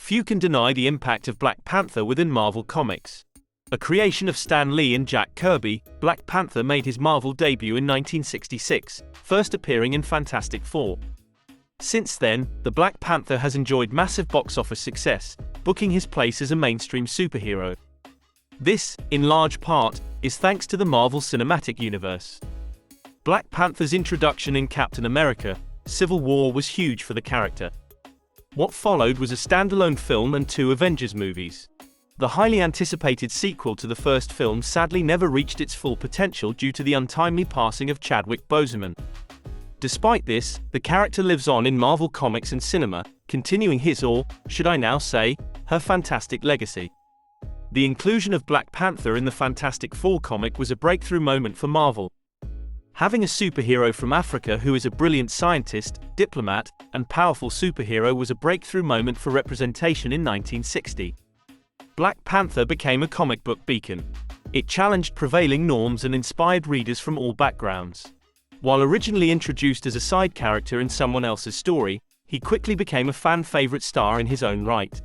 Few can deny the impact of Black Panther within Marvel Comics. A creation of Stan Lee and Jack Kirby, Black Panther made his Marvel debut in 1966, first appearing in Fantastic Four. Since then, the Black Panther has enjoyed massive box office success, booking his place as a mainstream superhero. This, in large part, is thanks to the Marvel Cinematic Universe. Black Panther's introduction in Captain America: Civil War was huge for the character. What followed was a standalone film and 2 Avengers movies. The highly anticipated sequel to the first film sadly never reached its full potential due to the untimely passing of Chadwick Boseman. Despite this, the character lives on in Marvel Comics and cinema, continuing his, or, should I now say, her fantastic legacy. The inclusion of Black Panther in the Fantastic Four comic was a breakthrough moment for Marvel. Having a superhero from Africa who is a brilliant scientist, diplomat, and powerful superhero was a breakthrough moment for representation in 1960. Black Panther became a comic book beacon. It challenged prevailing norms and inspired readers from all backgrounds. While originally introduced as a side character in someone else's story, he quickly became a fan-favorite star in his own right.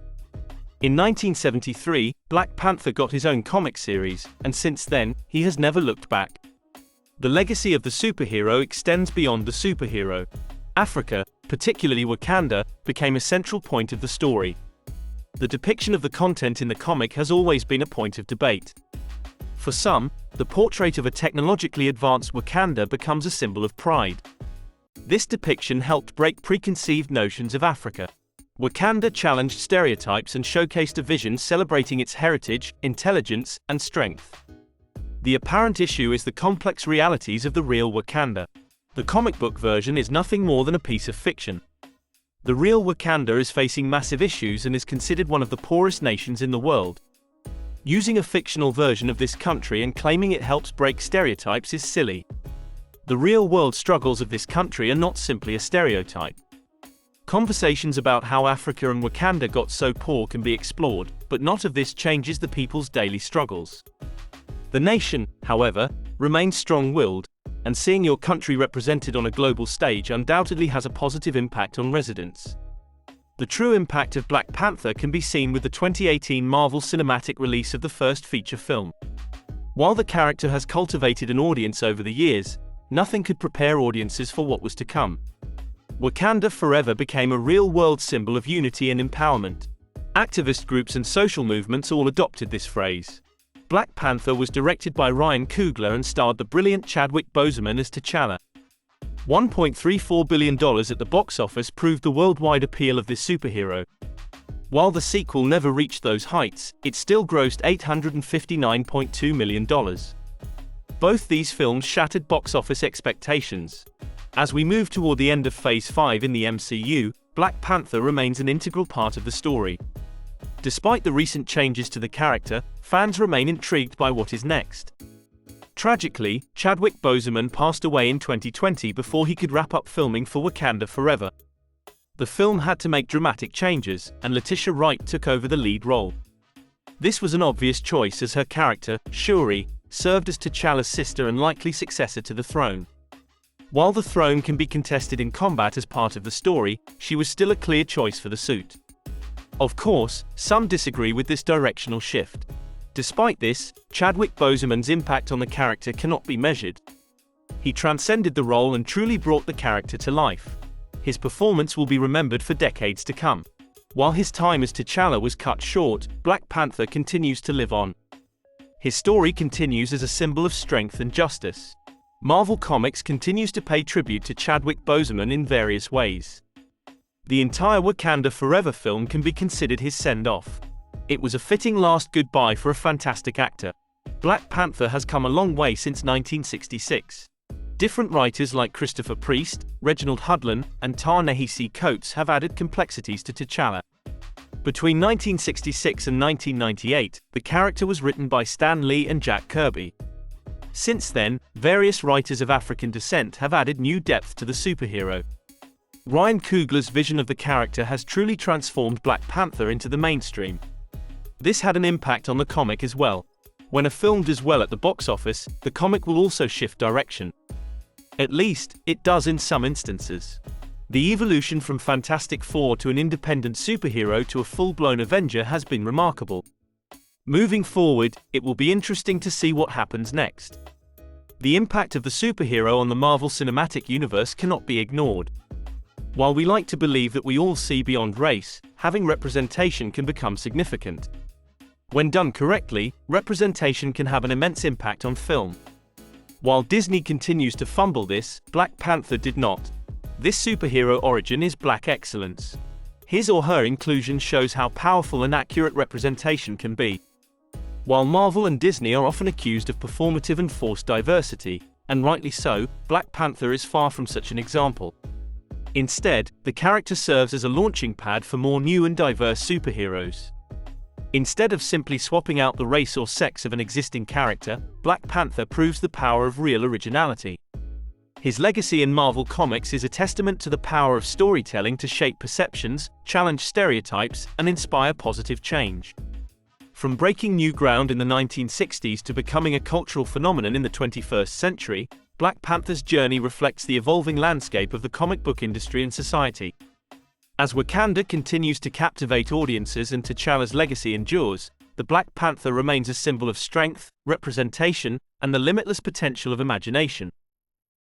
In 1973, Black Panther got his own comic series, and since then, he has never looked back. The legacy of the superhero extends beyond the superhero. Africa, particularly Wakanda, became a central point of the story. The depiction of the content in the comic has always been a point of debate. For some, the portrait of a technologically advanced Wakanda becomes a symbol of pride. This depiction helped break preconceived notions of Africa. Wakanda challenged stereotypes and showcased a vision celebrating its heritage, intelligence, and strength. The apparent issue is the complex realities of the real Wakanda. The comic book version is nothing more than a piece of fiction. The real Wakanda is facing massive issues and is considered one of the poorest nations in the world. Using a fictional version of this country and claiming it helps break stereotypes is silly. The real-world struggles of this country are not simply a stereotype. Conversations about how Africa and Wakanda got so poor can be explored, but not of this changes the people's daily struggles. The nation, however, remains strong-willed, and seeing your country represented on a global stage undoubtedly has a positive impact on residents. The true impact of Black Panther can be seen with the 2018 Marvel Cinematic release of the first feature film. While the character has cultivated an audience over the years, nothing could prepare audiences for what was to come. Wakanda Forever became a real-world symbol of unity and empowerment. Activist groups and social movements all adopted this phrase. Black Panther was directed by Ryan Coogler and starred the brilliant Chadwick Boseman as T'Challa. $1.34 billion at the box office proved the worldwide appeal of this superhero. While the sequel never reached those heights, it still grossed $859.2 million. Both these films shattered box office expectations. As we move toward the end of Phase 5 in the MCU, Black Panther remains an integral part of the story. Despite the recent changes to the character, fans remain intrigued by what is next. Tragically, Chadwick Boseman passed away in 2020 before he could wrap up filming for Wakanda Forever. The film had to make dramatic changes, and Letitia Wright took over the lead role. This was an obvious choice as her character, Shuri, served as T'Challa's sister and likely successor to the throne. While the throne can be contested in combat as part of the story, she was still a clear choice for the suit. Of course, some disagree with this directional shift. Despite this, Chadwick Boseman's impact on the character cannot be measured. He transcended the role and truly brought the character to life. His performance will be remembered for decades to come. While his time as T'Challa was cut short, Black Panther continues to live on. His story continues as a symbol of strength and justice. Marvel Comics continues to pay tribute to Chadwick Boseman in various ways. The entire Wakanda Forever film can be considered his send-off. It was a fitting last goodbye for a fantastic actor. Black Panther has come a long way since 1966. Different writers like Christopher Priest, Reginald Hudlin, and Ta-Nehisi Coates have added complexities to T'Challa. Between 1966 and 1998, the character was written by Stan Lee and Jack Kirby. Since then, various writers of African descent have added new depth to the superhero. Ryan Coogler's vision of the character has truly transformed Black Panther into the mainstream. This had an impact on the comic as well. When a film does well at the box office, the comic will also shift direction. At least, it does in some instances. The evolution from Fantastic Four to an independent superhero to a full-blown Avenger has been remarkable. Moving forward, it will be interesting to see what happens next. The impact of the superhero on the Marvel Cinematic Universe cannot be ignored. While we like to believe that we all see beyond race, having representation can become significant. When done correctly, representation can have an immense impact on film. While Disney continues to fumble this, Black Panther did not. This superhero origin is black excellence. His or her inclusion shows how powerful and accurate representation can be. While Marvel and Disney are often accused of performative and forced diversity, and rightly so, Black Panther is far from such an example. Instead, the character serves as a launching pad for more new and diverse superheroes. Instead of simply swapping out the race or sex of an existing character, Black Panther proves the power of real originality. His legacy in Marvel Comics is a testament to the power of storytelling to shape perceptions, challenge stereotypes, and inspire positive change. From breaking new ground in the 1960s to becoming a cultural phenomenon in the 21st century, Black Panther's journey reflects the evolving landscape of the comic book industry and society. As Wakanda continues to captivate audiences and T'Challa's legacy endures, the Black Panther remains a symbol of strength, representation, and the limitless potential of imagination.